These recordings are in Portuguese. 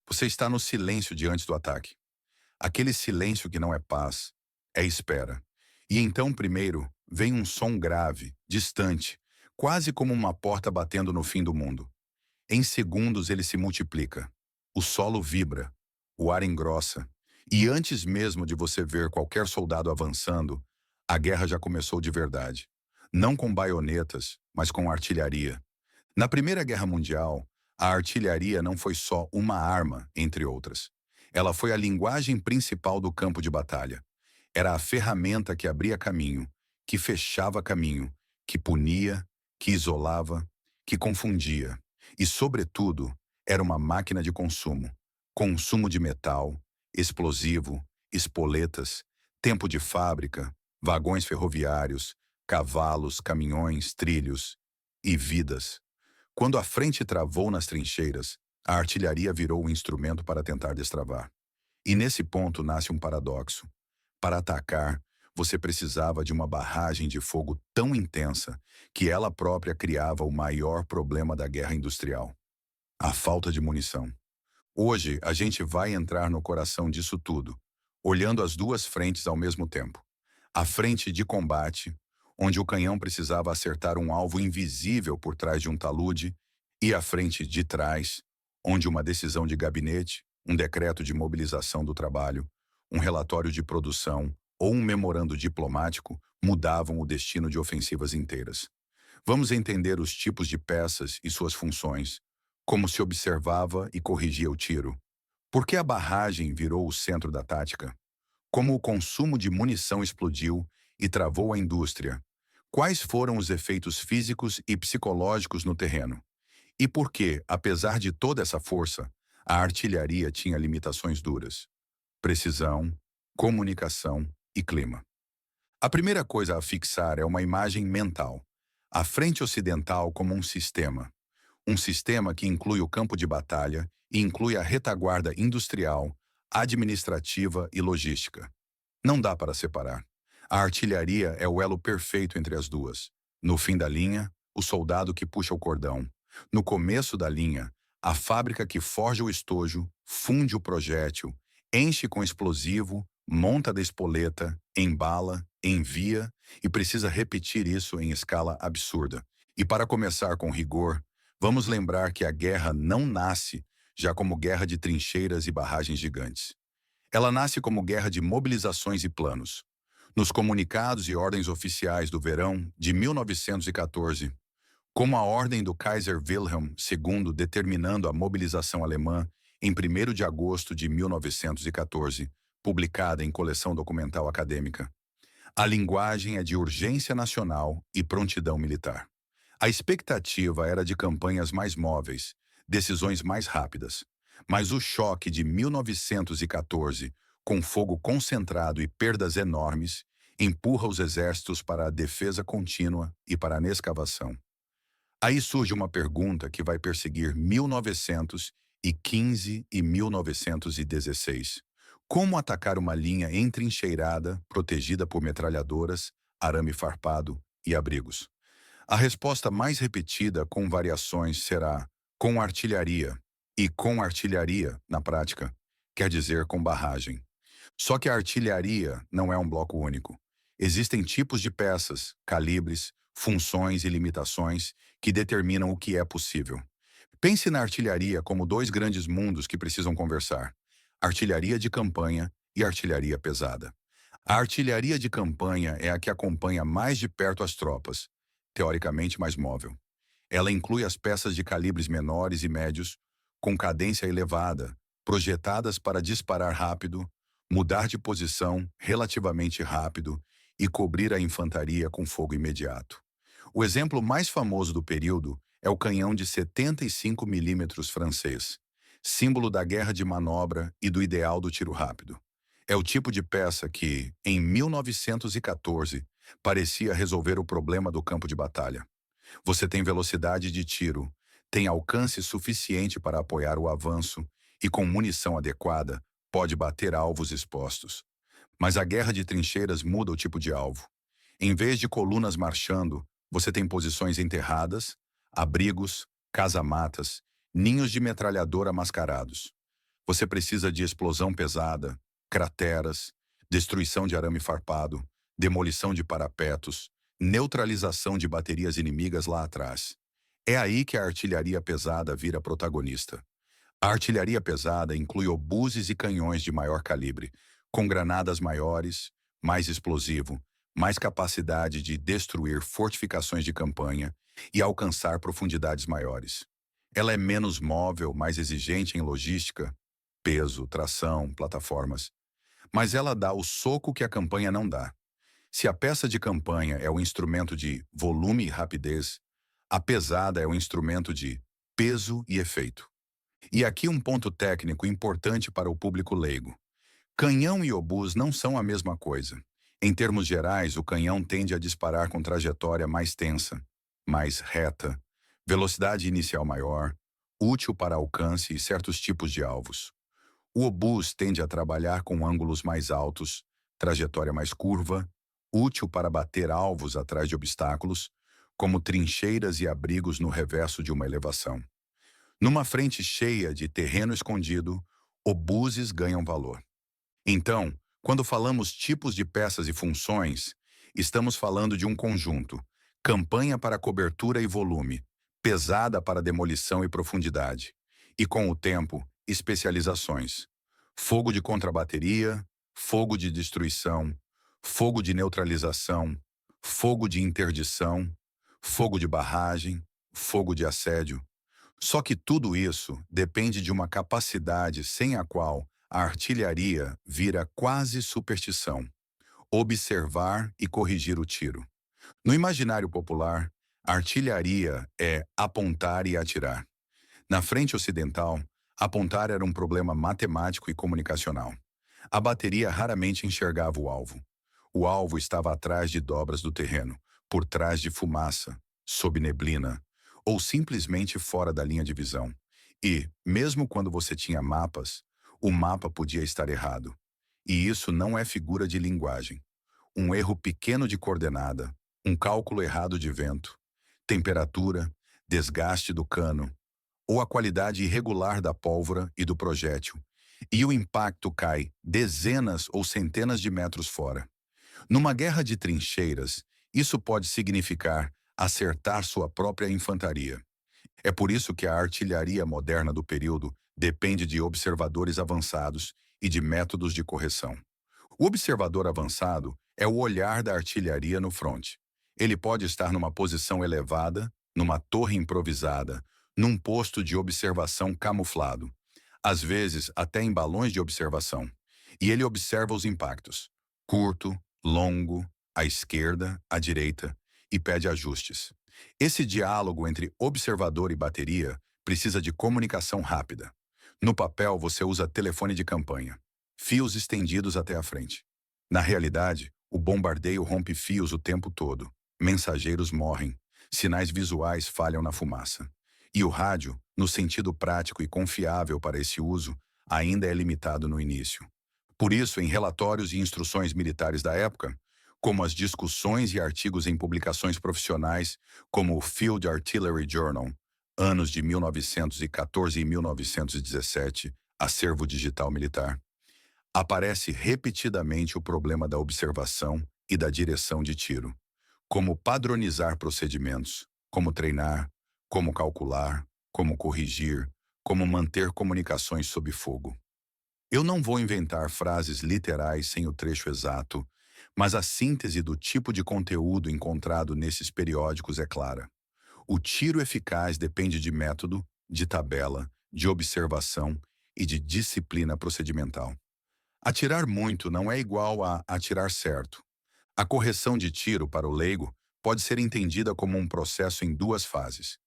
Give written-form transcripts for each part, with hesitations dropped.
Você está no silêncio diante do ataque. Aquele silêncio que não é paz, é espera. E então, primeiro, vem um som grave, distante, quase como uma porta batendo no fim do mundo. Em segundos ele se multiplica. O solo vibra, o ar engrossa, e antes mesmo de você ver qualquer soldado avançando, a guerra já começou de verdade. Não com baionetas, mas com artilharia. Na Primeira Guerra Mundial, a artilharia não foi só uma arma, entre outras. Ela foi a linguagem principal do campo de batalha. Era a ferramenta que abria caminho, que fechava caminho, que punia, que isolava, que confundia. E, sobretudo, era uma máquina de consumo. Consumo de metal, explosivo, espoletas, tempo de fábrica, vagões ferroviários, cavalos, caminhões, trilhos e vidas. Quando a frente travou nas trincheiras, a artilharia virou um instrumento para tentar destravar. E nesse ponto nasce um paradoxo. Para atacar, você precisava de uma barragem de fogo tão intensa que ela própria criava o maior problema da guerra industrial: a falta de munição. Hoje, a gente vai entrar no coração disso tudo, olhando as duas frentes ao mesmo tempo. A frente de combate, onde o canhão precisava acertar um alvo invisível por trás de um talude, e a frente de trás, onde uma decisão de gabinete, um decreto de mobilização do trabalho, um relatório de produção ou um memorando diplomático mudavam o destino de ofensivas inteiras. Vamos entender os tipos de peças e suas funções, como se observava e corrigia o tiro. Por que a barragem virou o centro da tática? Como o consumo de munição explodiu e travou a indústria? Quais foram os efeitos físicos e psicológicos no terreno? E por que, apesar de toda essa força, a artilharia tinha limitações duras? Precisão, comunicação e clima. A primeira coisa a fixar é uma imagem mental. A frente ocidental como um sistema. Um sistema que inclui o campo de batalha e inclui a retaguarda industrial, administrativa e logística. Não dá para separar. A artilharia é o elo perfeito entre as duas. No fim da linha, o soldado que puxa o cordão. No começo da linha, a fábrica que forja o estojo, funde o projétil, enche com explosivo, monta da espoleta, embala, envia e precisa repetir isso em escala absurda. E para começar com rigor, vamos lembrar que a guerra não nasce já como guerra de trincheiras e barragens gigantes. Ela nasce como guerra de mobilizações e planos. Nos comunicados e ordens oficiais do verão de 1914, como a ordem do Kaiser Wilhelm II determinando a mobilização alemã em 1º de agosto de 1914, publicada em coleção documental acadêmica. A linguagem é de urgência nacional e prontidão militar. A expectativa era de campanhas mais móveis, decisões mais rápidas. Mas o choque de 1914, com fogo concentrado e perdas enormes, empurra os exércitos para a defesa contínua e para a escavação. Aí surge uma pergunta que vai perseguir 1915 e 1916. Como atacar uma linha entrincheirada, protegida por metralhadoras, arame farpado e abrigos? A resposta mais repetida com variações será com artilharia. E com artilharia, na prática, quer dizer com barragem. Só que a artilharia não é um bloco único. Existem tipos de peças, calibres, funções e limitações que determinam o que é possível. Pense na artilharia como dois grandes mundos que precisam conversar: artilharia de campanha e artilharia pesada. A artilharia de campanha é a que acompanha mais de perto as tropas, teoricamente mais móvel. Ela inclui as peças de calibres menores e médios, com cadência elevada, projetadas para disparar rápido, mudar de posição relativamente rápido e cobrir a infantaria com fogo imediato. O exemplo mais famoso do período é o canhão de 75 milímetros francês, símbolo da guerra de manobra e do ideal do tiro rápido. É o tipo de peça que, em 1914, parecia resolver o problema do campo de batalha. Você tem velocidade de tiro, tem alcance suficiente para apoiar o avanço e, com munição adequada, pode bater alvos expostos. Mas a guerra de trincheiras muda o tipo de alvo. Em vez de colunas marchando, você tem posições enterradas, abrigos, casamatas, ninhos de metralhadora mascarados. Você precisa de explosão pesada, crateras, destruição de arame farpado, demolição de parapetos, neutralização de baterias inimigas lá atrás. É aí que a artilharia pesada vira protagonista. A artilharia pesada inclui obuses e canhões de maior calibre, com granadas maiores, mais explosivo, mais capacidade de destruir fortificações de campanha e alcançar profundidades maiores. Ela é menos móvel, mais exigente em logística, peso, tração, plataformas, mas ela dá o soco que a campanha não dá. Se a peça de campanha é o instrumento de volume e rapidez, a pesada é o instrumento de peso e efeito. E aqui um ponto técnico importante para o público leigo. Canhão e obus não são a mesma coisa. Em termos gerais, o canhão tende a disparar com trajetória mais tensa, mais reta, velocidade inicial maior, útil para alcance e certos tipos de alvos. O obus tende a trabalhar com ângulos mais altos, trajetória mais curva, útil para bater alvos atrás de obstáculos, como trincheiras e abrigos no reverso de uma elevação. Numa frente cheia de terreno escondido, obuses ganham valor. Então, quando falamos tipos de peças e funções, estamos falando de um conjunto: campanha para cobertura e volume, pesada para demolição e profundidade, e com o tempo, especializações: fogo de contrabateria, fogo de destruição, fogo de neutralização, fogo de interdição, fogo de barragem, fogo de assédio. Só que tudo isso depende de uma capacidade sem a qual a artilharia vira quase superstição: observar e corrigir o tiro. No imaginário popular, a artilharia é apontar e atirar. Na frente ocidental, apontar era um problema matemático e comunicacional. A bateria raramente enxergava o alvo. O alvo estava atrás de dobras do terreno, por trás de fumaça, sob neblina, ou simplesmente fora da linha de visão. E, mesmo quando você tinha mapas, o mapa podia estar errado. E isso não é figura de linguagem. Um erro pequeno de coordenada, um cálculo errado de vento, temperatura, desgaste do cano, ou a qualidade irregular da pólvora e do projétil, e o impacto cai dezenas ou centenas de metros fora. Numa guerra de trincheiras, isso pode significar acertar sua própria infantaria. É por isso que a artilharia moderna do período depende de observadores avançados e de métodos de correção. O observador avançado é o olhar da artilharia no fronte. Ele pode estar numa posição elevada, numa torre improvisada, num posto de observação camuflado, às vezes até em balões de observação. E ele observa os impactos: curto, longo, à esquerda, à direita, e pede ajustes. Esse diálogo entre observador e bateria precisa de comunicação rápida. No papel, você usa telefone de campanha, fios estendidos até a frente. Na realidade, o bombardeio rompe fios o tempo todo. Mensageiros morrem, sinais visuais falham na fumaça. E o rádio, no sentido prático e confiável para esse uso, ainda é limitado no início. Por isso, em relatórios e instruções militares da época, como as discussões e artigos em publicações profissionais, como o Field Artillery Journal, anos de 1914 e 1917, acervo digital militar, aparece repetidamente o problema da observação e da direção de tiro. Como padronizar procedimentos, como treinar, como calcular, como corrigir, como manter comunicações sob fogo. Eu não vou inventar frases literais sem o trecho exato, mas a síntese do tipo de conteúdo encontrado nesses periódicos é clara. O tiro eficaz depende de método, de tabela, de observação e de disciplina procedimental. Atirar muito não é igual a atirar certo. A correção de tiro para o leigo pode ser entendida como um processo em duas fases.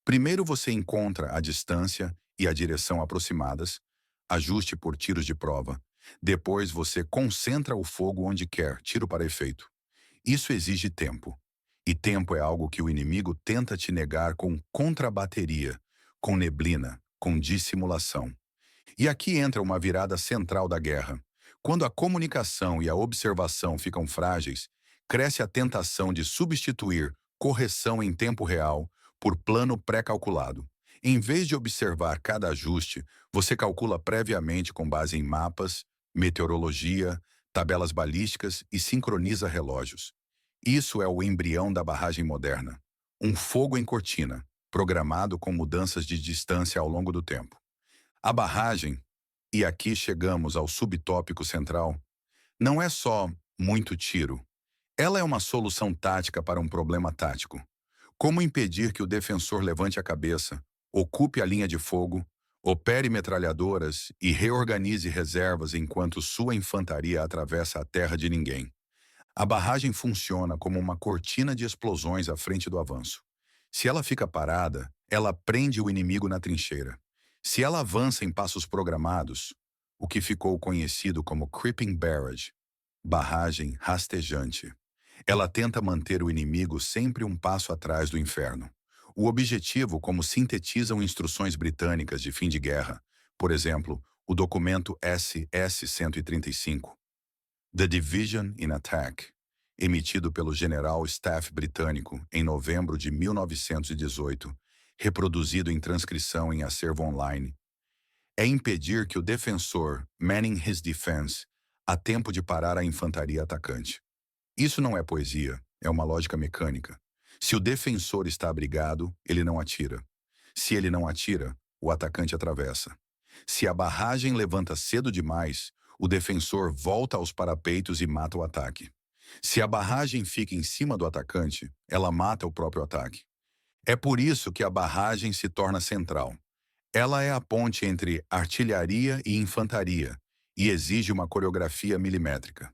Primeiro você encontra a distância e a direção aproximadas, ajuste por tiros de prova. Depois você concentra o fogo onde quer, tiro para efeito. Isso exige tempo. E tempo é algo que o inimigo tenta te negar com contrabateria, com neblina, com dissimulação. E aqui entra uma virada central da guerra. Quando a comunicação e a observação ficam frágeis, cresce a tentação de substituir correção em tempo real por plano pré-calculado. Em vez de observar cada ajuste, você calcula previamente com base em mapas, meteorologia, tabelas balísticas e sincroniza relógios. Isso é o embrião da barragem moderna. Um fogo em cortina, programado com mudanças de distância ao longo do tempo. A barragem, e aqui chegamos ao subtópico central, não é só muito tiro. Ela é uma solução tática para um problema tático. Como impedir que o defensor levante a cabeça, ocupe a linha de fogo, opere metralhadoras e reorganize reservas enquanto sua infantaria atravessa a terra de ninguém? A barragem funciona como uma cortina de explosões à frente do avanço. Se ela fica parada, ela prende o inimigo na trincheira. Se ela avança em passos programados, o que ficou conhecido como Creeping Barrage, barragem rastejante, ela tenta manter o inimigo sempre um passo atrás do inferno. O objetivo, como sintetizam instruções britânicas de fim de guerra, por exemplo, o documento SS-135, The Division in Attack, emitido pelo General Staff britânico em novembro de 1918, reproduzido em transcrição em acervo online, é impedir que o defensor, manning his defense, a tempo de parar a infantaria atacante. Isso não é poesia, é uma lógica mecânica. Se o defensor está abrigado, ele não atira. Se ele não atira, o atacante atravessa. Se a barragem levanta cedo demais, o defensor volta aos parapeitos e mata o ataque. Se a barragem fica em cima do atacante, ela mata o próprio ataque. É por isso que a barragem se torna central. Ela é a ponte entre artilharia e infantaria e exige uma coreografia milimétrica.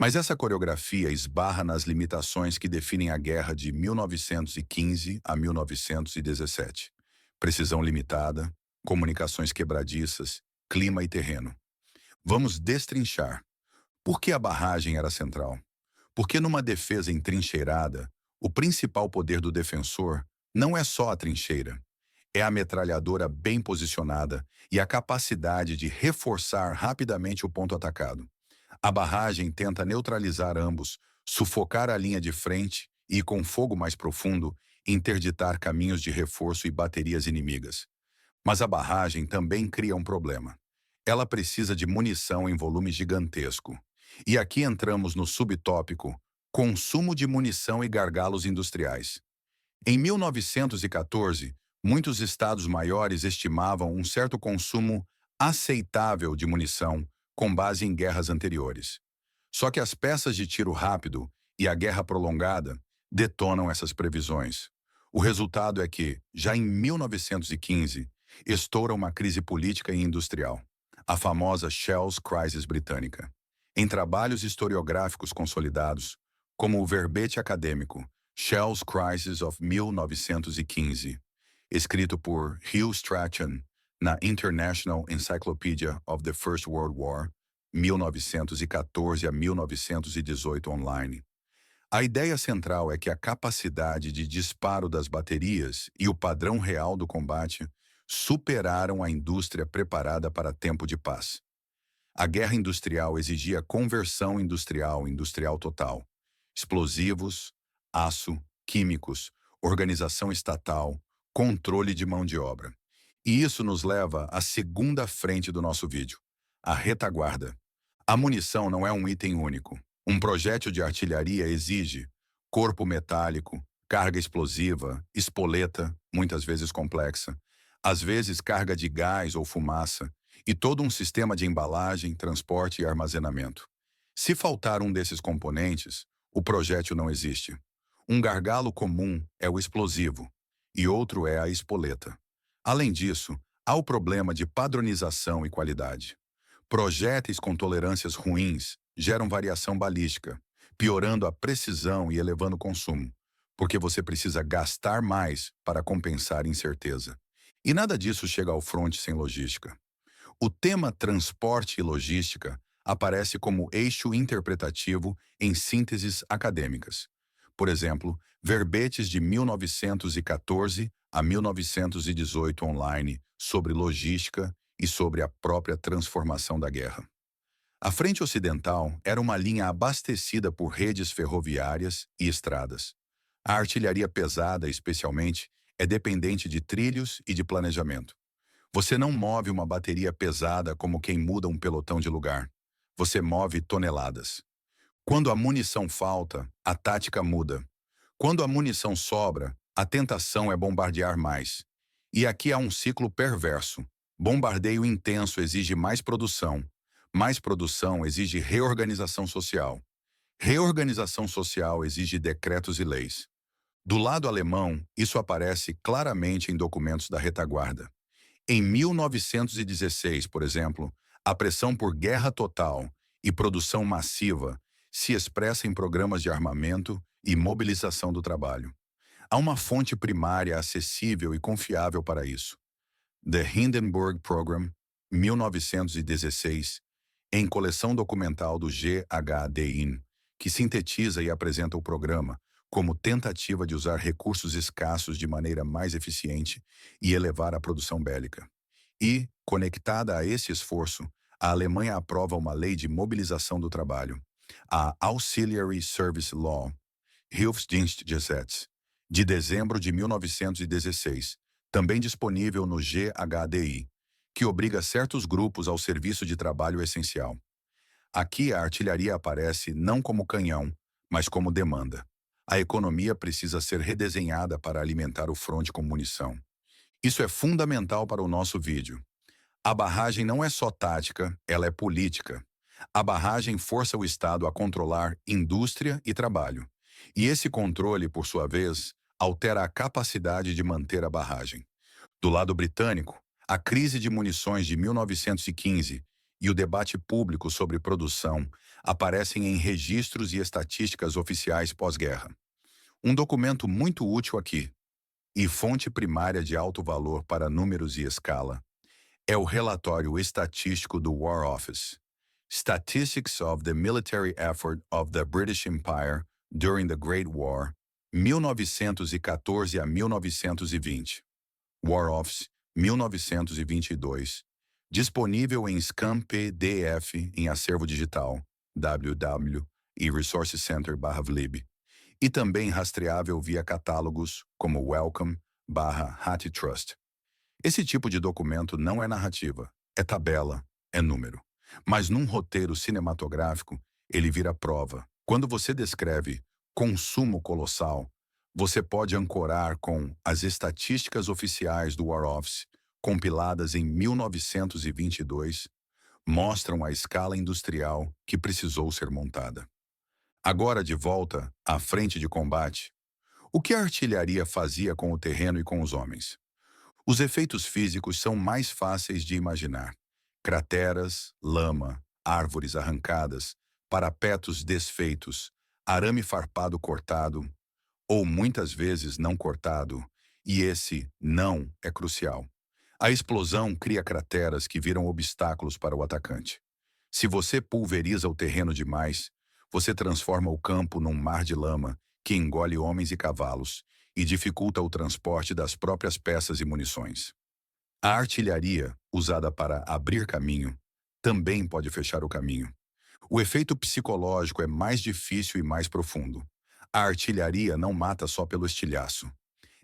Mas essa coreografia esbarra nas limitações que definem a guerra de 1915 a 1917. Precisão limitada, comunicações quebradiças, clima e terreno. Vamos destrinchar. Por que a barragem era central? Porque numa defesa entrincheirada, o principal poder do defensor não é só a trincheira. É a metralhadora bem posicionada e a capacidade de reforçar rapidamente o ponto atacado. A barragem tenta neutralizar ambos, sufocar a linha de frente e, com fogo mais profundo, interditar caminhos de reforço e baterias inimigas. Mas a barragem também cria um problema. Ela precisa de munição em volume gigantesco. E aqui entramos no subtópico consumo de munição e gargalos industriais. Em 1914, muitos estados maiores estimavam um certo consumo aceitável de munição com base em guerras anteriores. Só que as peças de tiro rápido e a guerra prolongada detonam essas previsões. O resultado é que, já em 1915, estoura uma crise política e industrial, a famosa Shell's Crisis britânica. Em trabalhos historiográficos consolidados, como o verbete acadêmico Shell's Crisis of 1915, escrito por Hugh Strachan na International Encyclopedia of the First World War, 1914 a 1918 online. A ideia central é que a capacidade de disparo das baterias e o padrão real do combate superaram a indústria preparada para tempo de paz. A guerra industrial exigia conversão industrial total. Explosivos, aço, químicos, organização estatal, controle de mão de obra. E isso nos leva à segunda frente do nosso vídeo, a retaguarda. A munição não é um item único. Um projétil de artilharia exige corpo metálico, carga explosiva, espoleta, muitas vezes complexa, às vezes carga de gás ou fumaça, e todo um sistema de embalagem, transporte e armazenamento. Se faltar um desses componentes, o projétil não existe. Um gargalo comum é o explosivo, e outro é a espoleta. Além disso, há o problema de padronização e qualidade. Projéteis com tolerâncias ruins geram variação balística, piorando a precisão e elevando o consumo, porque você precisa gastar mais para compensar incerteza. E nada disso chega ao fronte sem logística. O tema transporte e logística aparece como eixo interpretativo em sínteses acadêmicas. Por exemplo, verbetes de 1914 a 1918 online sobre logística e sobre a própria transformação da guerra. A frente ocidental era uma linha abastecida por redes ferroviárias e estradas. A artilharia pesada, especialmente, é dependente de trilhos e de planejamento. Você não move uma bateria pesada como quem muda um pelotão de lugar. Você move toneladas. Quando a munição falta, a tática muda. Quando a munição sobra, a tentação é bombardear mais. E aqui há um ciclo perverso. Bombardeio intenso exige mais produção exige reorganização social. Reorganização social exige decretos e leis. Do lado alemão, isso aparece claramente em documentos da retaguarda. Em 1916, por exemplo, a pressão por guerra total e produção massiva se expressa em programas de armamento e mobilização do trabalho. Há uma fonte primária acessível e confiável para isso. The Hindenburg Program, 1916, em coleção documental do GHDIN, que sintetiza e apresenta o programa como tentativa de usar recursos escassos de maneira mais eficiente e elevar a produção bélica. E, conectada a esse esforço, a Alemanha aprova uma lei de mobilização do trabalho, a Auxiliary Service Law, Hilfsdienstgesetz, de dezembro de 1916, também disponível no GHDI, que obriga certos grupos ao serviço de trabalho essencial. Aqui a artilharia aparece não como canhão, mas como demanda. A economia precisa ser redesenhada para alimentar o fronte com munição. Isso é fundamental para o nosso vídeo. A barragem não é só tática, ela é política. A barragem força o Estado a controlar indústria e trabalho. E esse controle, por sua vez, altera a capacidade de manter a barragem. Do lado britânico, a crise de munições de 1915 e o debate público sobre produção aparecem em registros e estatísticas oficiais pós-guerra. Um documento muito útil aqui, e fonte primária de alto valor para números e escala, é o relatório estatístico do War Office, Statistics of the Military Effort of the British Empire During the Great War, 1914 a 1920. War Office, 1922, disponível em scan PDF em acervo digital, www e Resource Center/VLIB, e também rastreável via catálogos como Wellcome/HatTrust. Esse tipo de documento não é narrativa, é tabela, é número. Mas num roteiro cinematográfico, ele vira prova. Quando você descreve consumo colossal, você pode ancorar com as estatísticas oficiais do War Office, compiladas em 1922, mostram a escala industrial que precisou ser montada. Agora de volta à frente de combate, o que a artilharia fazia com o terreno e com os homens? Os efeitos físicos são mais fáceis de imaginar. Crateras, lama, árvores arrancadas, parapetos desfeitos, arame farpado cortado, ou muitas vezes não cortado, e esse não é crucial. A explosão cria crateras que viram obstáculos para o atacante. Se você pulveriza o terreno demais, você transforma o campo num mar de lama que engole homens e cavalos e dificulta o transporte das próprias peças e munições. A artilharia, usada para abrir caminho, também pode fechar o caminho. O efeito psicológico é mais difícil e mais profundo. A artilharia não mata só pelo estilhaço.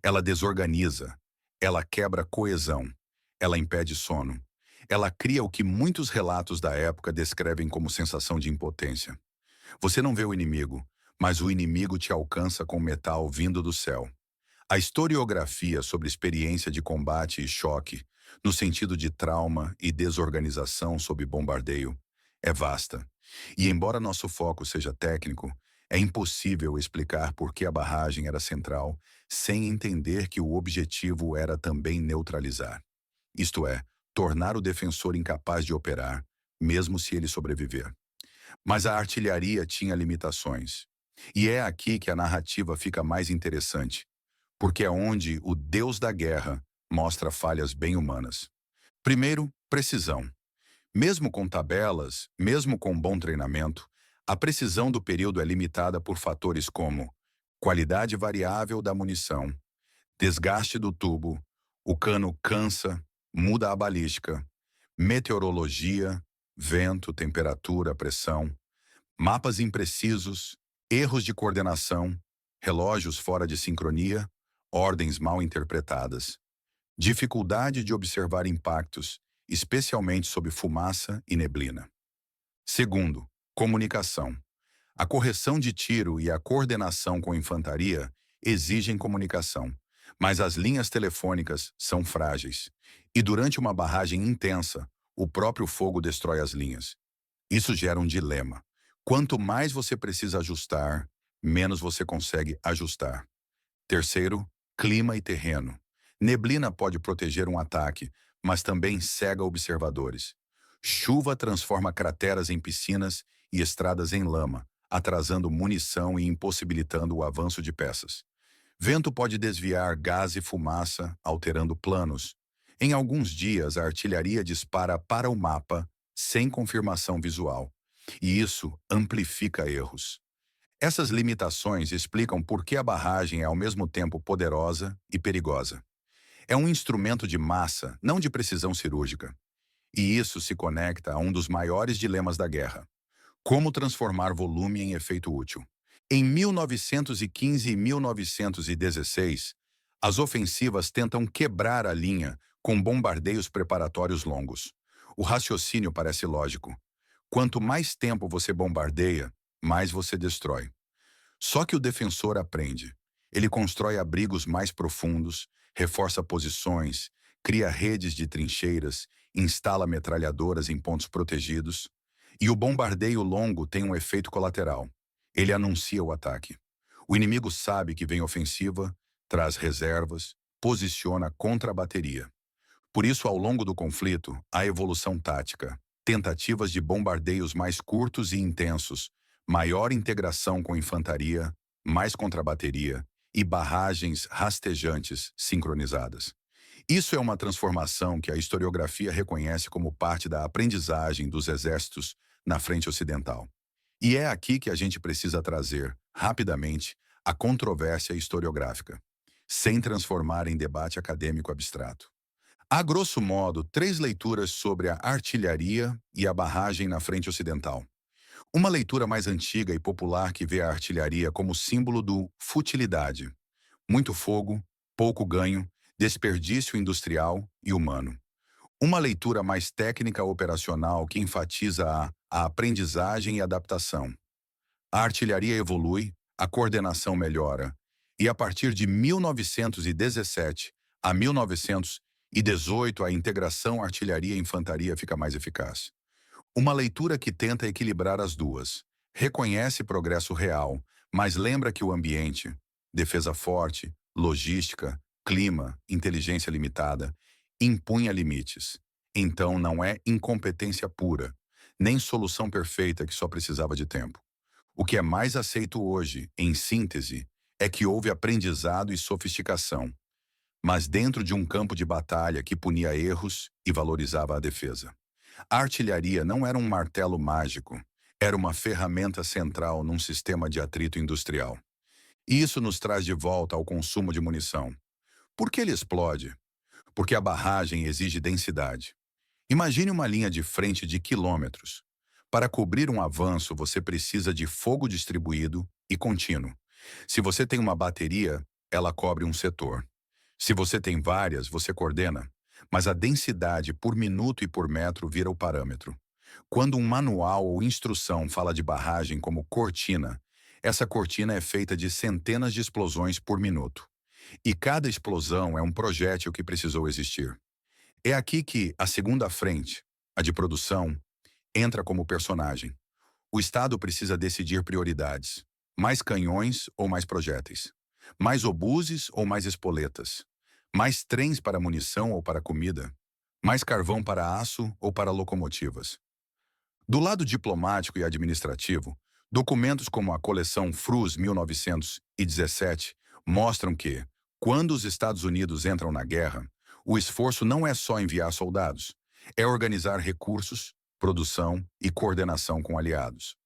Ela desorganiza, ela quebra coesão, ela impede sono. Ela cria o que muitos relatos da época descrevem como sensação de impotência. Você não vê o inimigo, mas o inimigo te alcança com metal vindo do céu. A historiografia sobre experiência de combate e choque, no sentido de trauma e desorganização sob bombardeio, é vasta. E embora nosso foco seja técnico, é impossível explicar por que a barragem era central sem entender que o objetivo era também neutralizar. Isto é, tornar o defensor incapaz de operar, mesmo se ele sobreviver. Mas a artilharia tinha limitações. E é aqui que a narrativa fica mais interessante, porque é onde o Deus da guerra mostra falhas bem humanas. Primeiro, precisão. Mesmo com tabelas, mesmo com bom treinamento, a precisão do período é limitada por fatores como qualidade variável da munição, desgaste do tubo, o cano cansa, muda a balística, meteorologia, vento, temperatura, pressão, mapas imprecisos, erros de coordenação, relógios fora de sincronia ordens mal interpretadas, dificuldade de observar impactos, especialmente sob fumaça e neblina. Segundo, comunicação. A correção de tiro e a coordenação com infantaria exigem comunicação, mas as linhas telefônicas são frágeis. E durante uma barragem intensa, o próprio fogo destrói as linhas. Isso gera um dilema. Quanto mais você precisa ajustar, menos você consegue ajustar. Terceiro, clima e terreno. Neblina pode proteger um ataque, mas também cega observadores. Chuva transforma crateras em piscinas e estradas em lama, atrasando munição e impossibilitando o avanço de peças. Vento pode desviar gás e fumaça, alterando planos. Em alguns dias, a artilharia dispara para o mapa, sem confirmação visual. E isso amplifica erros. Essas limitações explicam por que a barragem é ao mesmo tempo poderosa e perigosa. É um instrumento de massa, não de precisão cirúrgica. E isso se conecta a um dos maiores dilemas da guerra: como transformar volume em efeito útil. Em 1915 e 1916, as ofensivas tentam quebrar a linha com bombardeios preparatórios longos. O raciocínio parece lógico. Quanto mais tempo você bombardeia, mais você destrói. Só que o defensor aprende. Ele constrói abrigos mais profundos, reforça posições, cria redes de trincheiras, instala metralhadoras em pontos protegidos. E o bombardeio longo tem um efeito colateral. Ele anuncia o ataque. O inimigo sabe que vem ofensiva, traz reservas, posiciona contra a bateria. Por isso, ao longo do conflito, há evolução tática, tentativas de bombardeios mais curtos e intensos, maior integração com infantaria, mais contrabateria e barragens rastejantes sincronizadas. Isso é uma transformação que a historiografia reconhece como parte da aprendizagem dos exércitos na frente ocidental. E é aqui que a gente precisa trazer, rapidamente, a controvérsia historiográfica, sem transformar em debate acadêmico abstrato. Há, grosso modo, três leituras sobre a artilharia e a barragem na frente ocidental. Uma leitura mais antiga e popular que vê a artilharia como símbolo do futilidade. Muito fogo, pouco ganho, desperdício industrial e humano. Uma leitura mais técnica operacional que enfatiza a aprendizagem e adaptação. A artilharia evolui, a coordenação melhora, e a partir de 1917 a 1918 a integração artilharia-infantaria fica mais eficaz. Uma leitura que tenta equilibrar as duas. Reconhece progresso real, mas lembra que o ambiente, defesa forte, logística, clima, inteligência limitada, impunha limites. Então não é incompetência pura, nem solução perfeita que só precisava de tempo. O que é mais aceito hoje, em síntese, é que houve aprendizado e sofisticação, mas dentro de um campo de batalha que punia erros e valorizava a defesa. A artilharia não era um martelo mágico, era uma ferramenta central num sistema de atrito industrial. E isso nos traz de volta ao consumo de munição. Por que ele explode? Porque a barragem exige densidade. Imagine uma linha de frente de quilômetros. Para cobrir um avanço, você precisa de fogo distribuído e contínuo. Se você tem uma bateria, ela cobre um setor. Se você tem várias, você coordena. Mas a densidade por minuto e por metro vira o parâmetro. Quando um manual ou instrução fala de barragem como cortina, essa cortina é feita de centenas de explosões por minuto. E cada explosão é um projétil que precisou existir. É aqui que a segunda frente, a de produção, entra como personagem. O Estado precisa decidir prioridades. Mais canhões ou mais projéteis? Mais obuses ou mais espoletas? Mais trens para munição ou para comida? Mais carvão para aço ou para locomotivas? Do lado diplomático e administrativo, documentos como a coleção Frus 1917 mostram que, quando os Estados Unidos entram na guerra, o esforço não é só enviar soldados, é organizar recursos, produção e coordenação com aliados.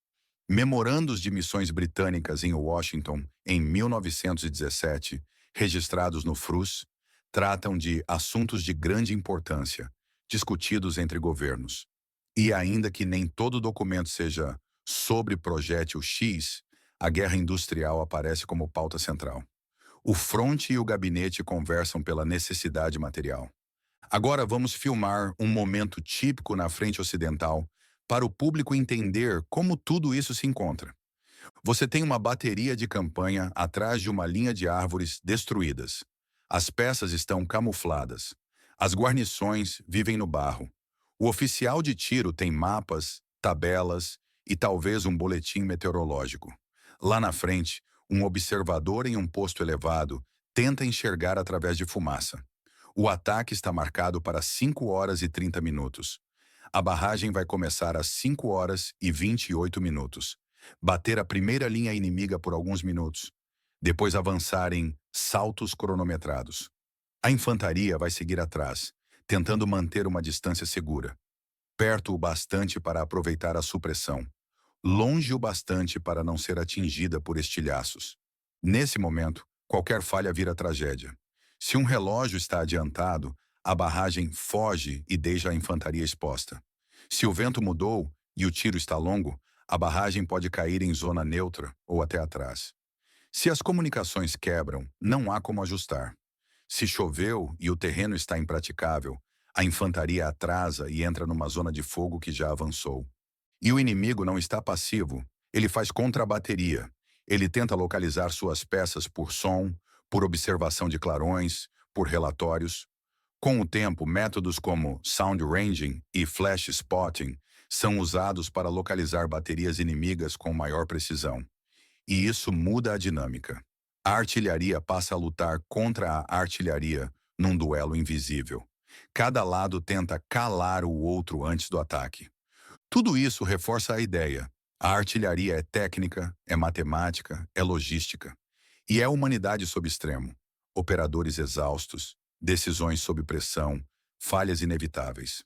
Memorandos de missões britânicas em Washington em 1917, registrados no Frus, tratam de assuntos de grande importância, discutidos entre governos. E ainda que nem todo documento seja sobre projétil X, a guerra industrial aparece como pauta central. O fronte e o gabinete conversam pela necessidade material. Agora vamos filmar um momento típico na frente ocidental para o público entender como tudo isso se encontra. Você tem uma bateria de campanha atrás de uma linha de árvores destruídas. As peças estão camufladas. As guarnições vivem no barro. O oficial de tiro tem mapas, tabelas e talvez um boletim meteorológico. Lá na frente, um observador em um posto elevado tenta enxergar através de fumaça. O ataque está marcado para 5 horas e 30 minutos. A barragem vai começar às 5 horas e 28 minutos. Bater a primeira linha inimiga por alguns minutos. Depois avançar em saltos cronometrados. A infantaria vai seguir atrás, tentando manter uma distância segura. Perto o bastante para aproveitar a supressão. Longe o bastante para não ser atingida por estilhaços. Nesse momento, qualquer falha vira tragédia. Se um relógio está adiantado, a barragem foge e deixa a infantaria exposta. Se o vento mudou e o tiro está longo, a barragem pode cair em zona neutra ou até atrás. Se as comunicações quebram, não há como ajustar. Se choveu e o terreno está impraticável, a infantaria atrasa e entra numa zona de fogo que já avançou. E o inimigo não está passivo, ele faz contrabateria. Ele tenta localizar suas peças por som, por observação de clarões, por relatórios. Com o tempo, métodos como sound ranging e flash spotting são usados para localizar baterias inimigas com maior precisão. E isso muda a dinâmica. A artilharia passa a lutar contra a artilharia num duelo invisível. Cada lado tenta calar o outro antes do ataque. Tudo isso reforça a ideia. A artilharia é técnica, é matemática, é logística. E é humanidade sob extremo. Operadores exaustos, decisões sob pressão, falhas inevitáveis.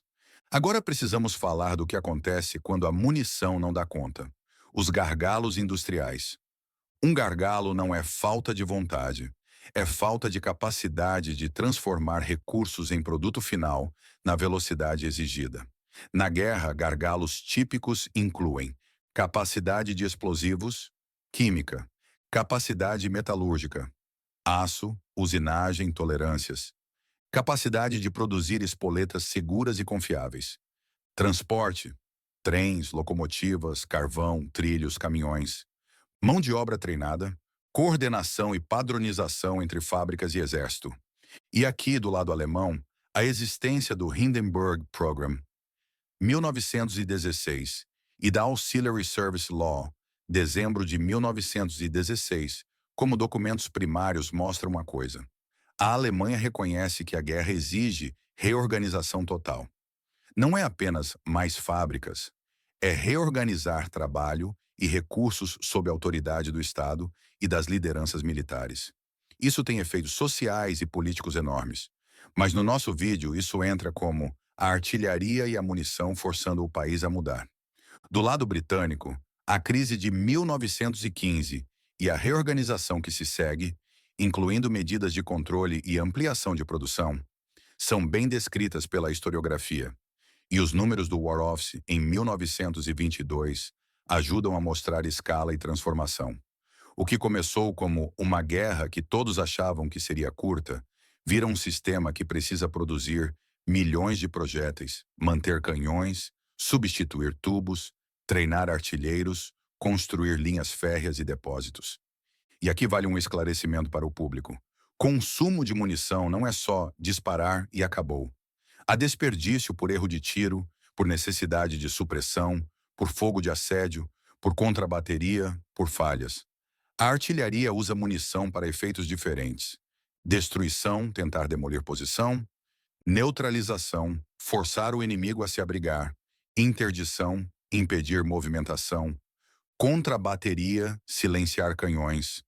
Agora precisamos falar do que acontece quando a munição não dá conta. Os gargalos industriais. Um gargalo não é falta de vontade, é falta de capacidade de transformar recursos em produto final na velocidade exigida. Na guerra, gargalos típicos incluem capacidade de explosivos, química, capacidade metalúrgica, aço, usinagem, tolerâncias, capacidade de produzir espoletas seguras e confiáveis, transporte, trens, locomotivas, carvão, trilhos, caminhões, mão de obra treinada, coordenação e padronização entre fábricas e exército. E aqui, do lado alemão, a existência do Hindenburg Program, 1916, e da Auxiliary Service Law, dezembro de 1916, como documentos primários mostram uma coisa. A Alemanha reconhece que a guerra exige reorganização total. Não é apenas mais fábricas, é reorganizar trabalho e recursos sob a autoridade do Estado e das lideranças militares. Isso tem efeitos sociais e políticos enormes. Mas no nosso vídeo isso entra como a artilharia e a munição forçando o país a mudar. Do lado britânico, a crise de 1915 e a reorganização que se segue, incluindo medidas de controle e ampliação de produção, são bem descritas pela historiografia. E os números do War Office em 1922 ajudam a mostrar escala e transformação. O que começou como uma guerra que todos achavam que seria curta, vira um sistema que precisa produzir milhões de projéteis, manter canhões, substituir tubos, treinar artilheiros, construir linhas férreas e depósitos. E aqui vale um esclarecimento para o público. Consumo de munição não é só disparar e acabou. Há desperdício por erro de tiro, por necessidade de supressão, por fogo de assédio, por contrabateria, por falhas. A artilharia usa munição para efeitos diferentes. Destruição, tentar demolir posição. Neutralização, forçar o inimigo a se abrigar. Interdição, impedir movimentação. Contrabateria, silenciar canhões.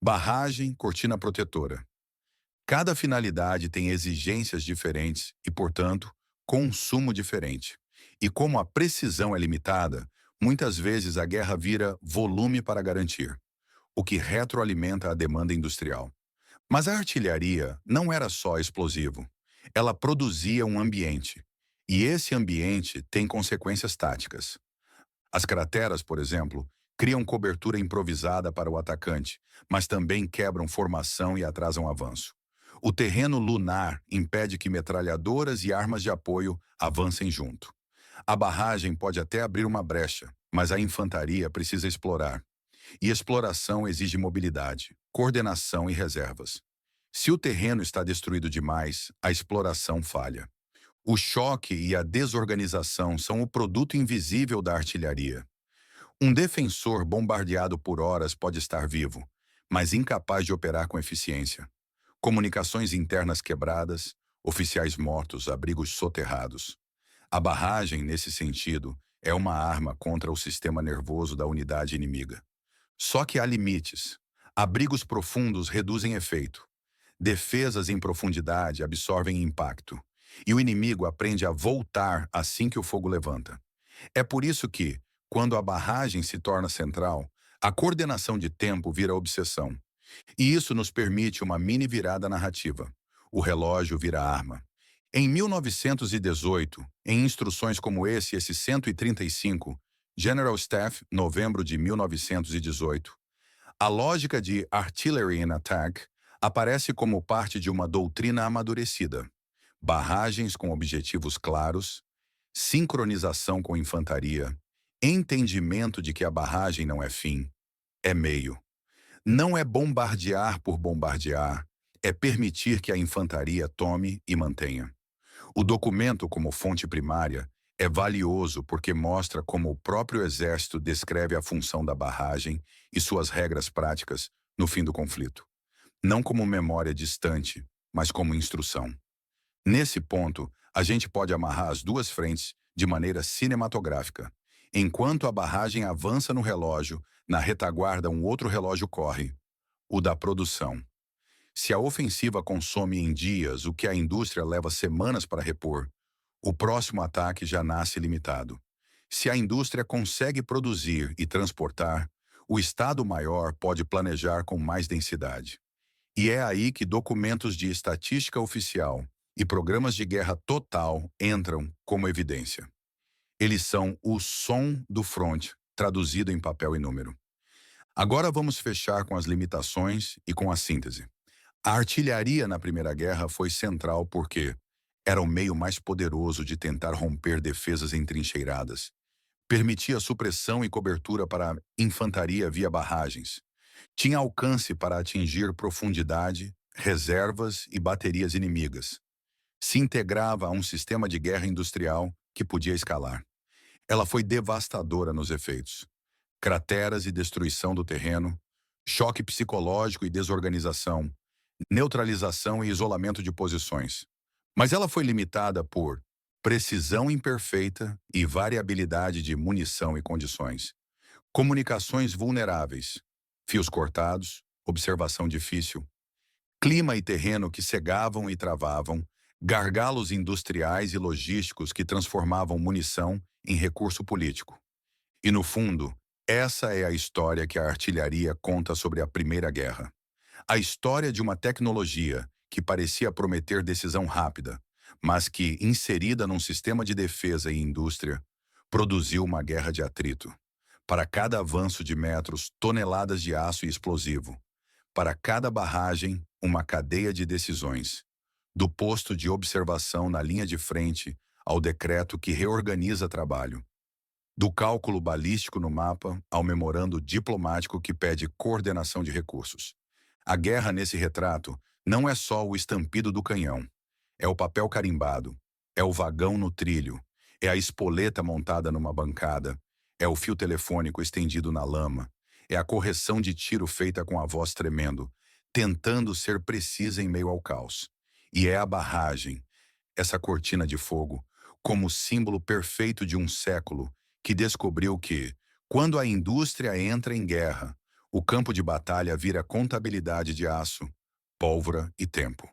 Barragem, cortina protetora. Cada finalidade tem exigências diferentes e, portanto, consumo diferente. E como a precisão é limitada, muitas vezes a guerra vira volume para garantir, o que retroalimenta a demanda industrial. Mas a artilharia não era só explosivo. Ela produzia um ambiente. E esse ambiente tem consequências táticas. As crateras, por exemplo, criam cobertura improvisada para o atacante, mas também quebram formação e atrasam avanço. O terreno lunar impede que metralhadoras e armas de apoio avancem junto. A barragem pode até abrir uma brecha, mas a infantaria precisa explorar. E exploração exige mobilidade, coordenação e reservas. Se o terreno está destruído demais, a exploração falha. O choque e a desorganização são o produto invisível da artilharia. Um defensor bombardeado por horas pode estar vivo, mas incapaz de operar com eficiência. Comunicações internas quebradas, oficiais mortos, abrigos soterrados. A barragem, nesse sentido, é uma arma contra o sistema nervoso da unidade inimiga. Só que há limites. Abrigos profundos reduzem efeito. Defesas em profundidade absorvem impacto. E o inimigo aprende a voltar assim que o fogo levanta. É por isso que, quando a barragem se torna central, a coordenação de tempo vira obsessão. E isso nos permite uma mini virada narrativa. O relógio vira arma. Em 1918, em instruções como esse 135, General Staff, novembro de 1918, a lógica de Artillery in Attack aparece como parte de uma doutrina amadurecida. Barragens com objetivos claros, sincronização com infantaria, entendimento de que a barragem não é fim, é meio. Não é bombardear por bombardear, é permitir que a infantaria tome e mantenha. O documento, como fonte primária, é valioso porque mostra como o próprio Exército descreve a função da barragem e suas regras práticas no fim do conflito. Não como memória distante, mas como instrução. Nesse ponto, a gente pode amarrar as duas frentes de maneira cinematográfica. Enquanto a barragem avança no relógio, na retaguarda um outro relógio corre, o da produção. Se a ofensiva consome em dias o que a indústria leva semanas para repor, o próximo ataque já nasce limitado. Se a indústria consegue produzir e transportar, o Estado-Maior pode planejar com mais densidade. E é aí que documentos de estatística oficial e programas de guerra total entram como evidência. Eles são o som do front, traduzido em papel e número. Agora vamos fechar com as limitações e com a síntese. A artilharia na Primeira Guerra foi central porque era o meio mais poderoso de tentar romper defesas entrincheiradas. Permitia supressão e cobertura para a infantaria via barragens. Tinha alcance para atingir profundidade, reservas e baterias inimigas. Se integrava a um sistema de guerra industrial que podia escalar. Ela foi devastadora nos efeitos. Crateras e destruição do terreno, choque psicológico e desorganização, neutralização e isolamento de posições. Mas ela foi limitada por precisão imperfeita e variabilidade de munição e condições. Comunicações vulneráveis, fios cortados, observação difícil, clima e terreno que cegavam e travavam, gargalos industriais e logísticos que transformavam munição em recurso político. E no fundo, essa é a história que a artilharia conta sobre a Primeira Guerra. A história de uma tecnologia que parecia prometer decisão rápida, mas que, inserida num sistema de defesa e indústria, produziu uma guerra de atrito. Para cada avanço de metros, toneladas de aço e explosivo. Para cada barragem, uma cadeia de decisões. Do posto de observação na linha de frente ao decreto que reorganiza trabalho. Do cálculo balístico no mapa ao memorando diplomático que pede coordenação de recursos. A guerra nesse retrato não é só o estampido do canhão. É o papel carimbado, é o vagão no trilho, é a espoleta montada numa bancada, é o fio telefônico estendido na lama, é a correção de tiro feita com a voz tremendo, tentando ser precisa em meio ao caos. E é a barragem, essa cortina de fogo, como símbolo perfeito de um século que descobriu que, quando a indústria entra em guerra, o campo de batalha vira contabilidade de aço, pólvora e tempo.